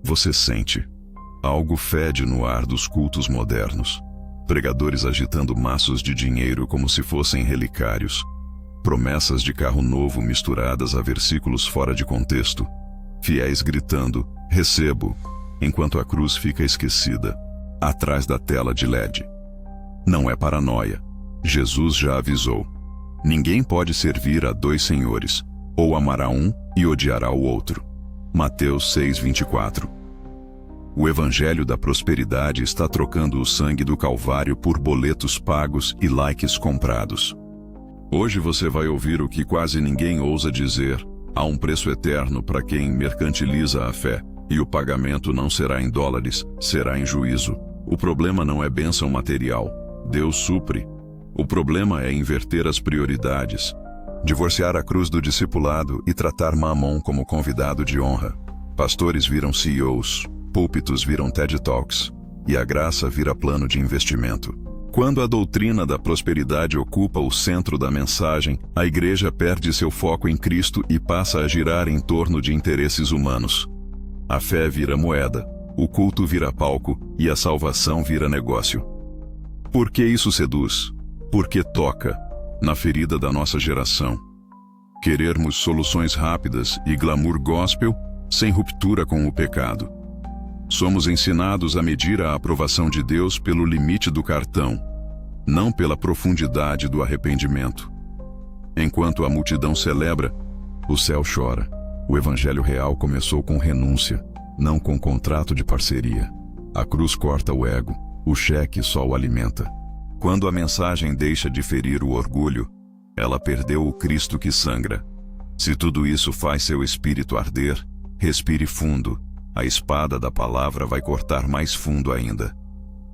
Você sente. Algo fede no ar dos cultos modernos. Pregadores agitando maços de dinheiro como se fossem relicários. Promessas de carro novo misturadas a versículos fora de contexto. Fiéis gritando, recebo, enquanto a cruz fica esquecida, atrás da tela de LED. Não é paranoia. Jesus já avisou. Ninguém pode servir a dois senhores, ou amará um e odiará o outro. Mateus 6:24. O evangelho da prosperidade está trocando o sangue do Calvário por boletos pagos e likes comprados. Hoje você vai ouvir o que quase ninguém ousa dizer: há um preço eterno para quem mercantiliza a fé, e o pagamento não será em dólares, será em juízo. O problema não é bênção material. Deus supre. O problema é inverter as prioridades, divorciar a cruz do discipulado e tratar Mamon como convidado de honra. Pastores viram CEOs, púlpitos viram TED Talks, e a graça vira plano de investimento. Quando a doutrina da prosperidade ocupa o centro da mensagem, a igreja perde seu foco em Cristo e passa a girar em torno de interesses humanos. A fé vira moeda, o culto vira palco e a salvação vira negócio. Por que isso seduz? Porque toca na ferida da nossa geração. Querermos soluções rápidas e glamour gospel sem ruptura com o pecado. Somos ensinados a medir a aprovação de Deus pelo limite do cartão, não pela profundidade do arrependimento. Enquanto a multidão celebra, o céu chora. O evangelho real começou com renúncia, não com contrato de parceria. A cruz corta o ego, o cheque só o alimenta. Quando a mensagem deixa de ferir o orgulho, ela perdeu o Cristo que sangra. Se tudo isso faz seu espírito arder, respire fundo. A espada da palavra vai cortar mais fundo ainda.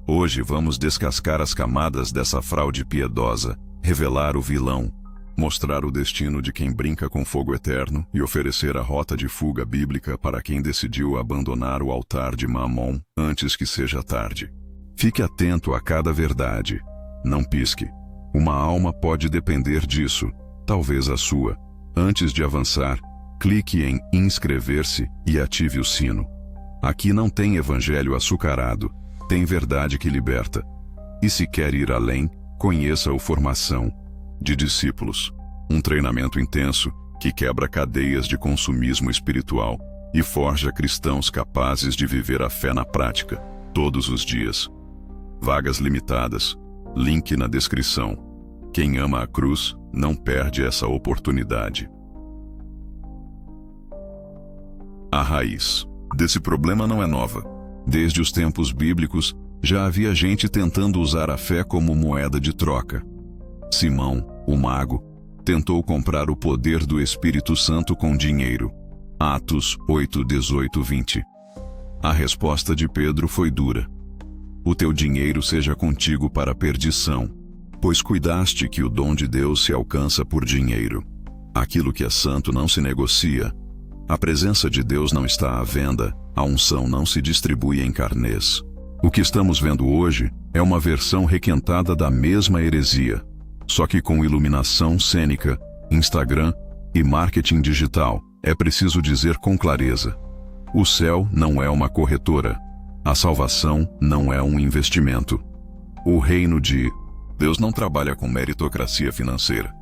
Hoje vamos descascar as camadas dessa fraude piedosa, revelar o vilão, mostrar o destino de quem brinca com fogo eterno e oferecer a rota de fuga bíblica para quem decidiu abandonar o altar de Mamon antes que seja tarde. Fique atento a cada verdade. Não pisque. Uma alma pode depender disso, talvez a sua. Antes de avançar, clique em inscrever-se e ative o sino. Aqui não tem evangelho açucarado, tem verdade que liberta. E se quer ir além, conheça o Formação de Discípulos, um treinamento intenso que quebra cadeias de consumismo espiritual e forja cristãos capazes de viver a fé na prática, todos os dias. Vagas limitadas, link na descrição. Quem ama a cruz não perde essa oportunidade. A raiz desse problema não é nova. Desde os tempos bíblicos, já havia gente tentando usar a fé como moeda de troca. Simão, o mago, tentou comprar o poder do Espírito Santo com dinheiro. Atos 8, 18, 20. A resposta de Pedro foi dura. O teu dinheiro seja contigo para a perdição, pois cuidaste que o dom de Deus se alcança por dinheiro. Aquilo que é santo não se negocia. A presença de Deus não está à venda, a unção não se distribui em carnês. O que estamos vendo hoje é uma versão requentada da mesma heresia, só que com iluminação cênica, Instagram e marketing digital. É preciso dizer com clareza: o céu não é uma corretora. A salvação não é um investimento. O reino de Deus não trabalha com meritocracia financeira.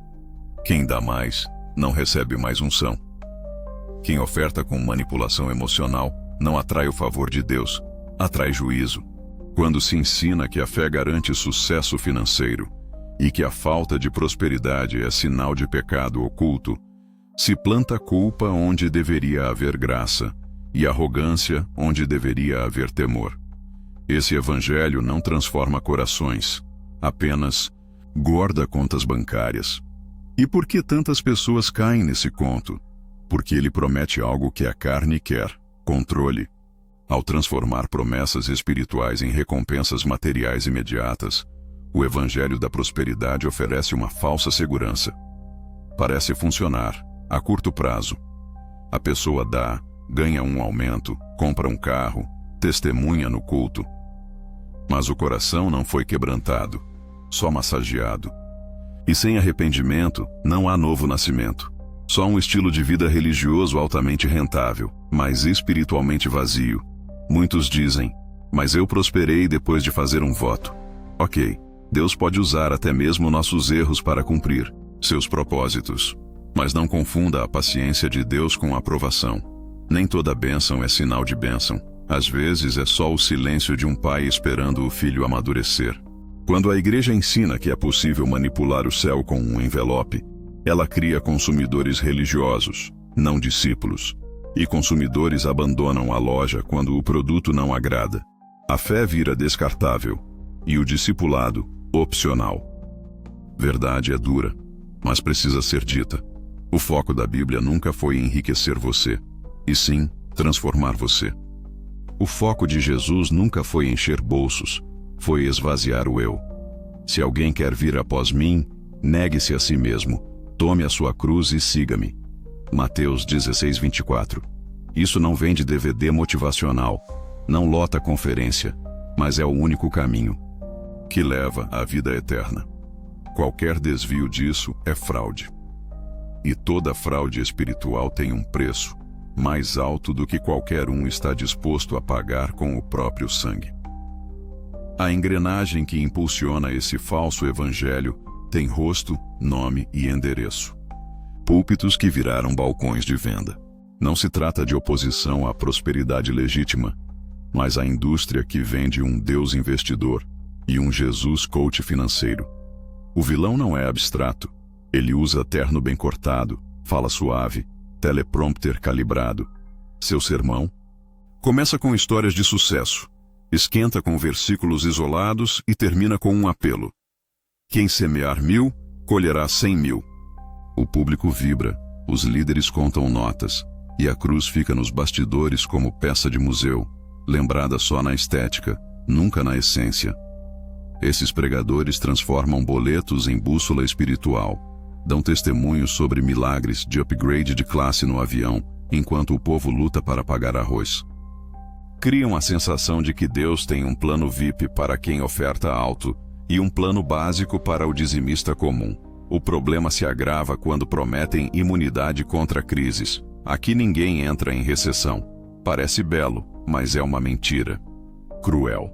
Quem dá mais, não recebe mais unção. Quem oferta com manipulação emocional, não atrai o favor de Deus, atrai juízo. Quando se ensina que a fé garante sucesso financeiro e que a falta de prosperidade é sinal de pecado oculto, se planta culpa onde deveria haver graça e arrogância onde deveria haver temor. Esse evangelho não transforma corações, apenas guarda contas bancárias. E por que tantas pessoas caem nesse conto? Porque ele promete algo que a carne quer: controle. Ao transformar promessas espirituais em recompensas materiais imediatas, o evangelho da prosperidade oferece uma falsa segurança. Parece funcionar a curto prazo. A pessoa dá, ganha um aumento, compra um carro, testemunha no culto. Mas o coração não foi quebrantado, só massageado. E sem arrependimento, não há novo nascimento. Só um estilo de vida religioso altamente rentável, mas espiritualmente vazio. Muitos dizem, mas eu prosperei depois de fazer um voto. Ok, Deus pode usar até mesmo nossos erros para cumprir seus propósitos. Mas não confunda a paciência de Deus com a aprovação. Nem toda bênção é sinal de bênção. Às vezes é só o silêncio de um pai esperando o filho amadurecer. Quando a igreja ensina que é possível manipular o céu com um envelope, ela cria consumidores religiosos, não discípulos. E consumidores abandonam a loja quando o produto não agrada. A fé vira descartável e o discipulado, opcional. Verdade é dura, mas precisa ser dita. O foco da Bíblia nunca foi enriquecer você, e sim transformar você. O foco de Jesus nunca foi encher bolsos, foi esvaziar o eu. Se alguém quer vir após mim, negue-se a si mesmo, tome a sua cruz e siga-me. Mateus 16:24. Isso não vem de DVD motivacional, não lota conferência, mas é o único caminho que leva à vida eterna. Qualquer desvio disso é fraude. E toda fraude espiritual tem um preço mais alto do que qualquer um está disposto a pagar com o próprio sangue. A engrenagem que impulsiona esse falso evangelho tem rosto, nome e endereço. Púlpitos que viraram balcões de venda. Não se trata de oposição à prosperidade legítima, mas à indústria que vende um Deus investidor e um Jesus coach financeiro. O vilão não é abstrato. Ele usa terno bem cortado, fala suave, teleprompter calibrado. Seu sermão começa com histórias de sucesso, esquenta com versículos isolados e termina com um apelo. Quem semear 1000, colherá 100.000. O público vibra, os líderes contam notas, e a cruz fica nos bastidores como peça de museu, lembrada só na estética, nunca na essência. Esses pregadores transformam boletos em bússola espiritual, dão testemunhos sobre milagres de upgrade de classe no avião, enquanto o povo luta para pagar arroz. Criam a sensação de que Deus tem um plano VIP para quem oferta alto e um plano básico para o dizimista comum. O problema se agrava quando prometem imunidade contra crises. Aqui ninguém entra em recessão. Parece belo, mas é uma mentira. Cruel.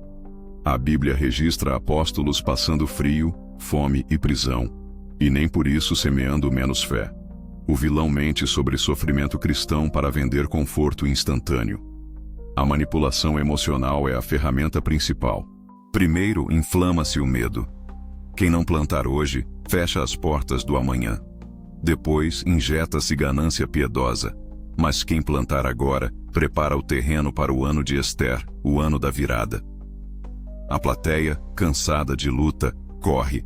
A Bíblia registra apóstolos passando frio, fome e prisão, e nem por isso semeando menos fé. O vilão mente sobre sofrimento cristão para vender conforto instantâneo. A manipulação emocional é a ferramenta principal. Primeiro, inflama-se o medo. Quem não plantar hoje, fecha as portas do amanhã. Depois, injeta-se ganância piedosa. Mas quem plantar agora, prepara o terreno para o ano de Ester, o ano da virada. A plateia, cansada de luta, corre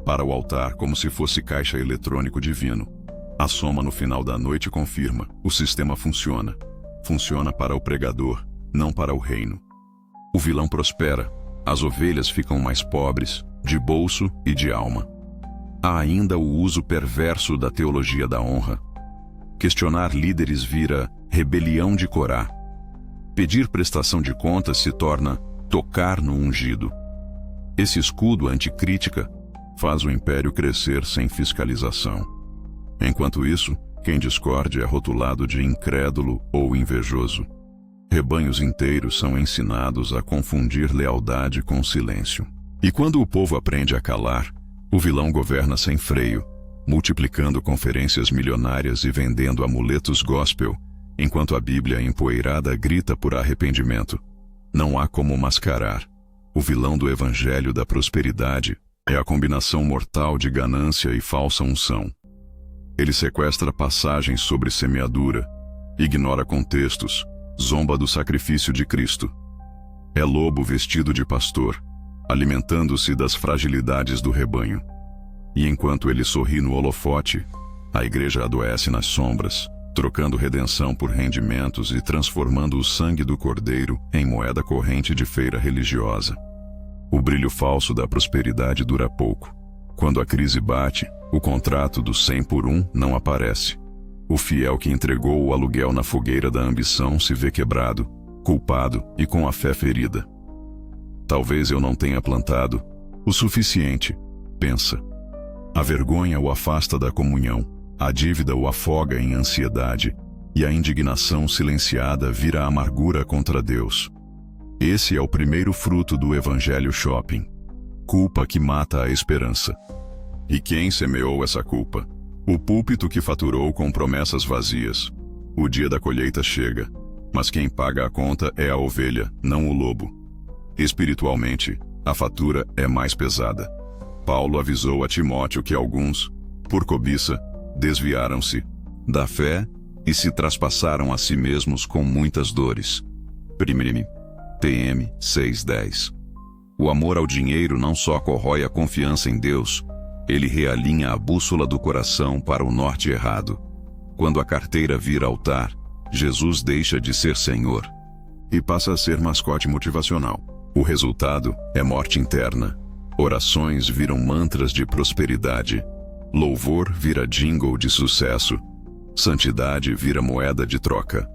para o altar como se fosse caixa eletrônico divino. A soma no final da noite confirma: o sistema funciona. Funciona para o pregador, não para o reino. O vilão prospera. As ovelhas ficam mais pobres, de bolso e de alma. Há ainda o uso perverso da teologia da honra. Questionar líderes vira rebelião de Corá. Pedir prestação de contas se torna tocar no ungido. Esse escudo anticrítica faz o império crescer sem fiscalização. Enquanto isso, quem discorde é rotulado de incrédulo ou invejoso. Rebanhos inteiros são ensinados a confundir lealdade com silêncio. E quando o povo aprende a calar, o vilão governa sem freio, multiplicando conferências milionárias e vendendo amuletos gospel, enquanto a Bíblia empoeirada grita por arrependimento. Não há como mascarar. O vilão do evangelho da prosperidade é a combinação mortal de ganância e falsa unção. Ele sequestra passagens sobre semeadura, ignora contextos, zomba do sacrifício de Cristo. É lobo vestido de pastor, alimentando-se das fragilidades do rebanho. E enquanto ele sorri no holofote, a igreja adoece nas sombras, trocando redenção por rendimentos e transformando o sangue do cordeiro em moeda corrente de feira religiosa. O brilho falso da prosperidade dura pouco. Quando a crise bate, o contrato do 100 por 1 não aparece. O fiel que entregou o aluguel na fogueira da ambição se vê quebrado, culpado e com a fé ferida. Talvez eu não tenha plantado o suficiente, pensa. A vergonha o afasta da comunhão, a dívida o afoga em ansiedade, e a indignação silenciada vira amargura contra Deus. Esse é o primeiro fruto do Evangelho Shopping. Culpa que mata a esperança. E quem semeou essa culpa? O púlpito que faturou com promessas vazias. O dia da colheita chega, mas quem paga a conta é a ovelha, não o lobo. Espiritualmente, a fatura é mais pesada. Paulo avisou a Timóteo que alguns, por cobiça, desviaram-se da fé e se traspassaram a si mesmos com muitas dores. 1 TM 6:10. O amor ao dinheiro não só corrói a confiança em Deus, ele realinha a bússola do coração para o norte errado. Quando a carteira vira altar, Jesus deixa de ser Senhor e passa a ser mascote motivacional. O resultado é morte interna. Orações viram mantras de prosperidade. Louvor vira jingle de sucesso. Santidade vira moeda de troca.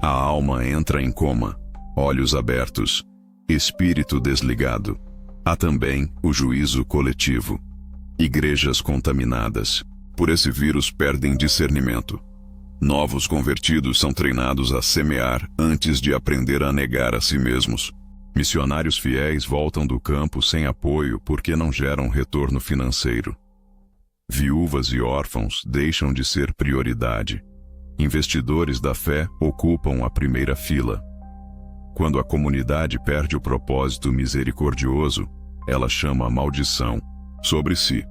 A alma entra em coma, olhos abertos, espírito desligado. Há também o juízo coletivo. Igrejas contaminadas por esse vírus perdem discernimento. Novos convertidos são treinados a semear antes de aprender a negar a si mesmos. Missionários fiéis voltam do campo sem apoio porque não geram retorno financeiro. Viúvas e órfãos deixam de ser prioridade. Investidores da fé ocupam a primeira fila. Quando a comunidade perde o propósito misericordioso, ela chama a maldição sobre si.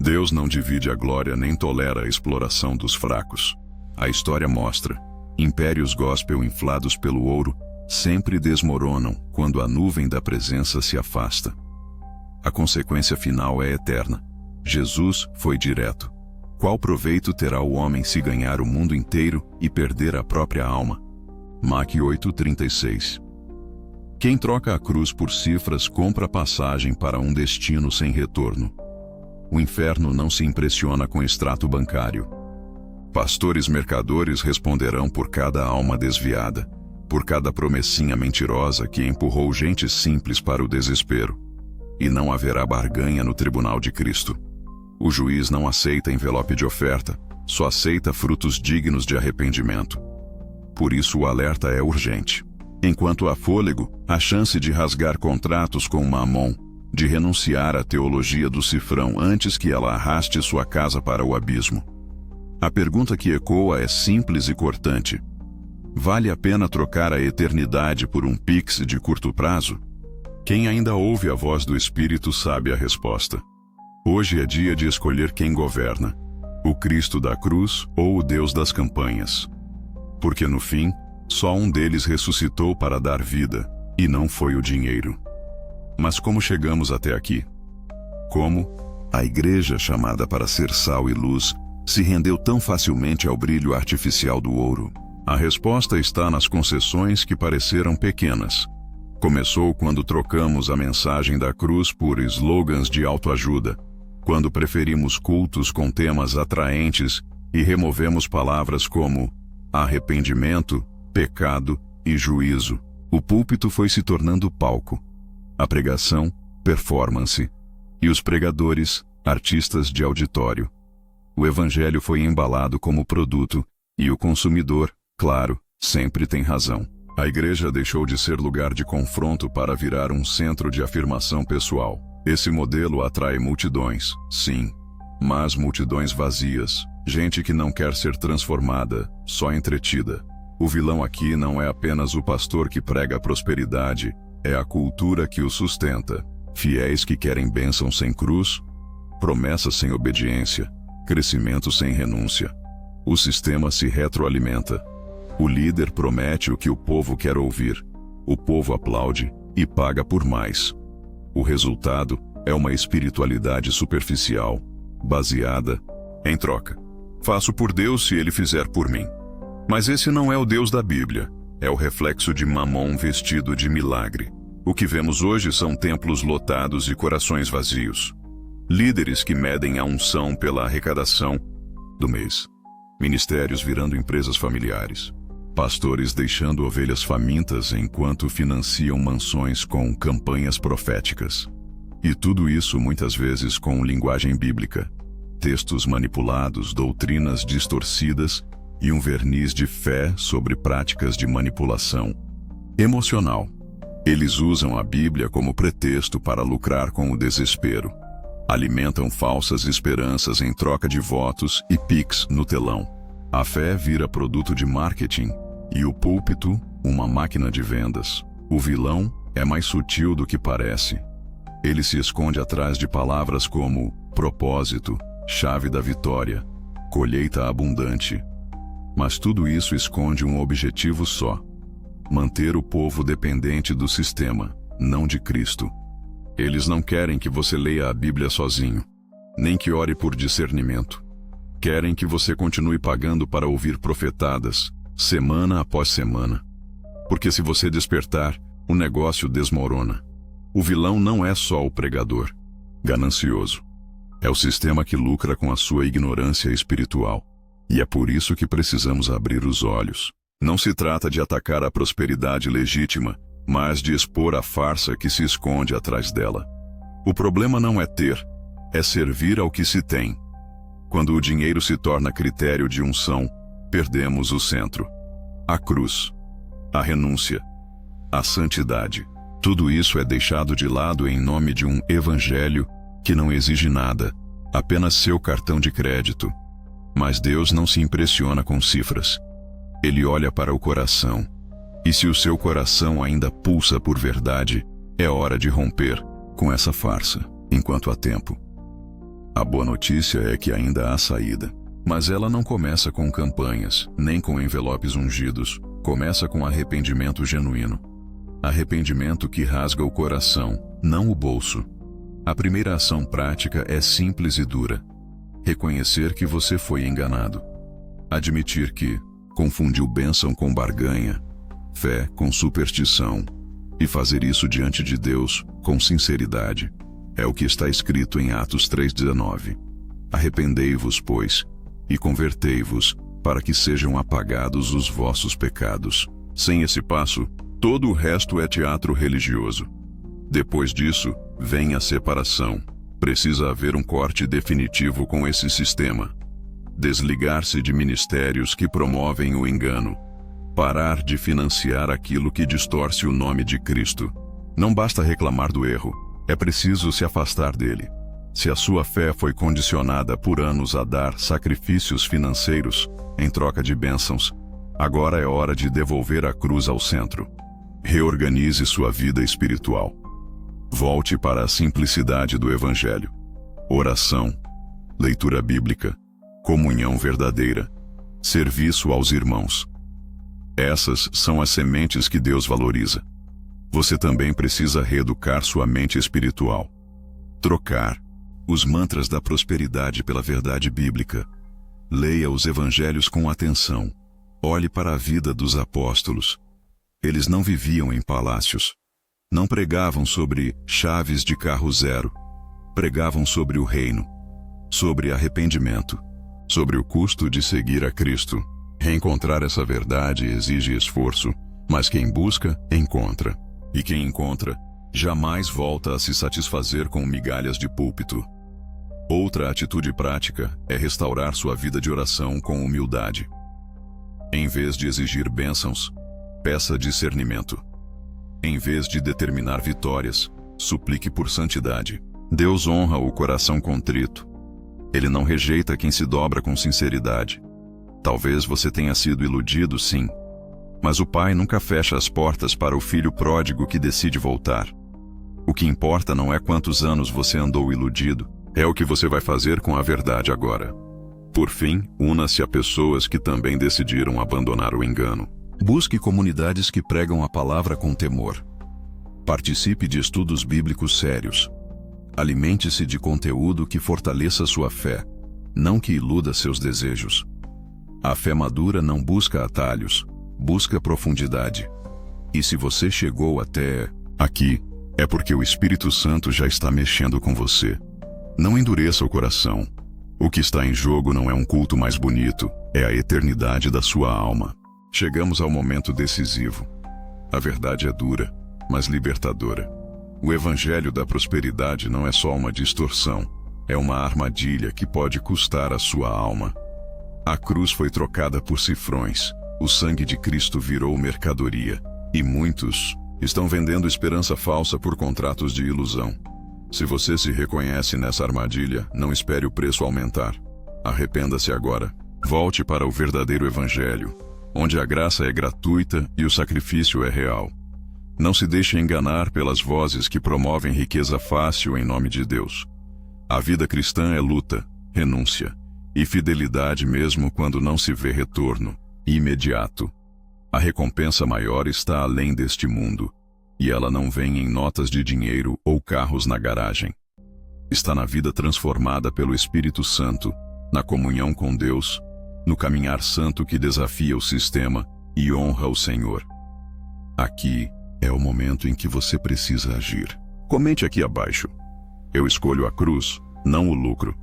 Deus não divide a glória nem tolera a exploração dos fracos. A história mostra: impérios gospel inflados pelo ouro sempre desmoronam quando a nuvem da presença se afasta. A consequência final é eterna. Jesus foi direto. Qual proveito terá o homem se ganhar o mundo inteiro e perder a própria alma? Mark 8:36. Quem troca a cruz por cifras compra passagem para um destino sem retorno. O inferno não se impressiona com extrato bancário. Pastores mercadores responderão por cada alma desviada, por cada promessinha mentirosa que empurrou gente simples para o desespero. E não haverá barganha no tribunal de Cristo. O juiz não aceita envelope de oferta, só aceita frutos dignos de arrependimento. Por isso o alerta é urgente. Enquanto há fôlego, a chance de rasgar contratos com Mamon, de renunciar à teologia do cifrão antes que ela arraste sua casa para o abismo. A pergunta que ecoa é simples e cortante. Vale a pena trocar a eternidade por um pix de curto prazo? Quem ainda ouve a voz do Espírito sabe a resposta. Hoje é dia de escolher quem governa, o Cristo da cruz ou o Deus das campanhas. Porque no fim, só um deles ressuscitou para dar vida, e não foi o dinheiro. Mas como chegamos até aqui? Como a igreja, chamada para ser sal e luz, se rendeu tão facilmente ao brilho artificial do ouro? A resposta está nas concessões que pareceram pequenas. Começou quando trocamos a mensagem da cruz por slogans de autoajuda, quando preferimos cultos com temas atraentes e removemos palavras como arrependimento, pecado e juízo. O púlpito foi se tornando palco, a pregação, performance, e os pregadores, artistas de auditório. O evangelho foi embalado como produto, e o consumidor, claro, sempre tem razão. A igreja deixou de ser lugar de confronto para virar um centro de afirmação pessoal. Esse modelo atrai multidões, sim, mas multidões vazias, gente que não quer ser transformada, só entretida. O vilão aqui não é apenas o pastor que prega a prosperidade, é a cultura que o sustenta. Fiéis que querem bênção sem cruz, promessas sem obediência, crescimento sem renúncia. O sistema se retroalimenta. O líder promete o que o povo quer ouvir. O povo aplaude e paga por mais. O resultado é uma espiritualidade superficial, baseada em troca. Faço por Deus se ele fizer por mim. Mas esse não é o Deus da Bíblia. É o reflexo de Mamon vestido de milagre. O que vemos hoje são templos lotados e corações vazios. Líderes que medem a unção pela arrecadação do mês. Ministérios virando empresas familiares. Pastores deixando ovelhas famintas enquanto financiam mansões com campanhas proféticas. E tudo isso muitas vezes com linguagem bíblica. Textos manipulados, doutrinas distorcidas e um verniz de fé sobre práticas de manipulação emocional. Eles usam a Bíblia como pretexto para lucrar com o desespero. Alimentam falsas esperanças em troca de votos e Pix no telão. A fé vira produto de marketing e o púlpito, uma máquina de vendas. O vilão é mais sutil do que parece. Ele se esconde atrás de palavras como propósito, chave da vitória, colheita abundante. Mas tudo isso esconde um objetivo só: manter o povo dependente do sistema, não de Cristo. Eles não querem que você leia a Bíblia sozinho, nem que ore por discernimento. Querem que você continue pagando para ouvir profetadas, semana após semana. Porque se você despertar, o negócio desmorona. O vilão não é só o pregador ganancioso. É o sistema que lucra com a sua ignorância espiritual. E é por isso que precisamos abrir os olhos. Não se trata de atacar a prosperidade legítima, mas de expor a farsa que se esconde atrás dela. O problema não é ter, é servir ao que se tem. Quando o dinheiro se torna critério de unção, perdemos o centro. A cruz, a renúncia, a santidade. Tudo isso é deixado de lado em nome de um evangelho que não exige nada, apenas seu cartão de crédito. Mas Deus não se impressiona com cifras. Ele olha para o coração. E se o seu coração ainda pulsa por verdade, é hora de romper com essa farsa, enquanto há tempo. A boa notícia é que ainda há saída. Mas ela não começa com campanhas, nem com envelopes ungidos. Começa com arrependimento genuíno. Arrependimento que rasga o coração, não o bolso. A primeira ação prática é simples e dura. Reconhecer que você foi enganado. Admitir que confundiu bênção com barganha, fé com superstição. E fazer isso diante de Deus, com sinceridade. É o que está escrito em Atos 3,19. Arrependei-vos, pois, e convertei-vos, para que sejam apagados os vossos pecados. Sem esse passo, todo o resto é teatro religioso. Depois disso, vem a separação. Precisa haver um corte definitivo com esse sistema. Desligar-se de ministérios que promovem o engano. Parar de financiar aquilo que distorce o nome de Cristo. Não basta reclamar do erro, é preciso se afastar dele. Se a sua fé foi condicionada por anos a dar sacrifícios financeiros em troca de bênçãos, agora é hora de devolver a cruz ao centro. Reorganize sua vida espiritual. Volte para a simplicidade do Evangelho. Oração, leitura bíblica, comunhão verdadeira, serviço aos irmãos. Essas são as sementes que Deus valoriza. Você também precisa reeducar sua mente espiritual. Trocar os mantras da prosperidade pela verdade bíblica. Leia os evangelhos com atenção. Olhe para a vida dos apóstolos. Eles não viviam em palácios. Não pregavam sobre chaves de carro zero. Pregavam sobre o reino, sobre arrependimento, sobre o custo de seguir a Cristo. Reencontrar essa verdade exige esforço, mas quem busca, encontra. E quem encontra, jamais volta a se satisfazer com migalhas de púlpito. Outra atitude prática é restaurar sua vida de oração com humildade. Em vez de exigir bênçãos, peça discernimento. Em vez de determinar vitórias, suplique por santidade. Deus honra o coração contrito. Ele não rejeita quem se dobra com sinceridade. Talvez você tenha sido iludido, sim. Mas o pai nunca fecha as portas para o filho pródigo que decide voltar. O que importa não é quantos anos você andou iludido, é o que você vai fazer com a verdade agora. Por fim, una-se a pessoas que também decidiram abandonar o engano. Busque comunidades que pregam a palavra com temor. Participe de estudos bíblicos sérios. Alimente-se de conteúdo que fortaleça sua fé, não que iluda seus desejos. A fé madura não busca atalhos, busca profundidade. E se você chegou até aqui, é porque o Espírito Santo já está mexendo com você. Não endureça o coração. O que está em jogo não é um culto mais bonito, é a eternidade da sua alma. Chegamos ao momento decisivo. A verdade é dura, mas libertadora. O evangelho da prosperidade não é só uma distorção, é uma armadilha que pode custar a sua alma. A cruz foi trocada por cifrões. O sangue de Cristo virou mercadoria. E muitos estão vendendo esperança falsa por contratos de ilusão. Se você se reconhece nessa armadilha, não espere o preço aumentar. Arrependa-se agora. Volte para o verdadeiro evangelho, onde a graça é gratuita e o sacrifício é real. Não se deixe enganar pelas vozes que promovem riqueza fácil em nome de Deus. A vida cristã é luta, renúncia e fidelidade mesmo quando não se vê retorno imediato. A recompensa maior está além deste mundo, e ela não vem em notas de dinheiro ou carros na garagem. Está na vida transformada pelo Espírito Santo, na comunhão com Deus, no caminhar santo que desafia o sistema e honra o Senhor. Aqui é o momento em que você precisa agir. Comente aqui abaixo. Eu escolho a cruz, não o lucro.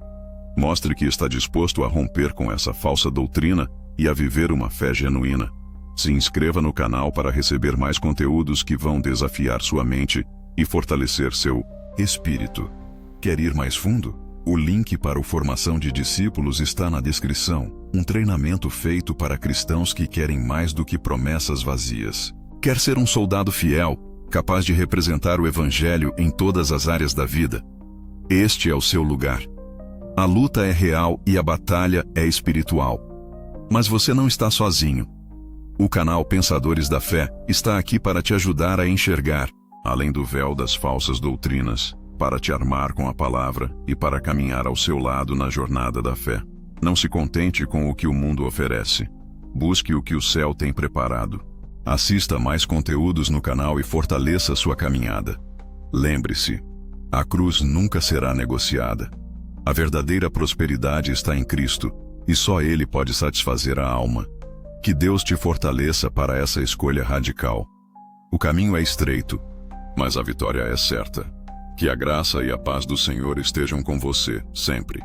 Mostre que está disposto a romper com essa falsa doutrina e a viver uma fé genuína. Se inscreva no canal para receber mais conteúdos que vão desafiar sua mente e fortalecer seu espírito. Quer ir mais fundo? O link para a formação de discípulos está na descrição. Um treinamento feito para cristãos que querem mais do que promessas vazias. Quer ser um soldado fiel, capaz de representar o Evangelho em todas as áreas da vida? Este é o seu lugar. A luta é real e a batalha é espiritual. Mas você não está sozinho. O canal Pensadores da Fé está aqui para te ajudar a enxergar, além do véu das falsas doutrinas, para te armar com a palavra e para caminhar ao seu lado na jornada da fé. Não se contente com o que o mundo oferece. Busque o que o céu tem preparado. Assista mais conteúdos no canal e fortaleça sua caminhada. Lembre-se, a cruz nunca será negociada. A verdadeira prosperidade está em Cristo, e só Ele pode satisfazer a alma. Que Deus te fortaleça para essa escolha radical. O caminho é estreito, mas a vitória é certa. Que a graça e a paz do Senhor estejam com você, sempre.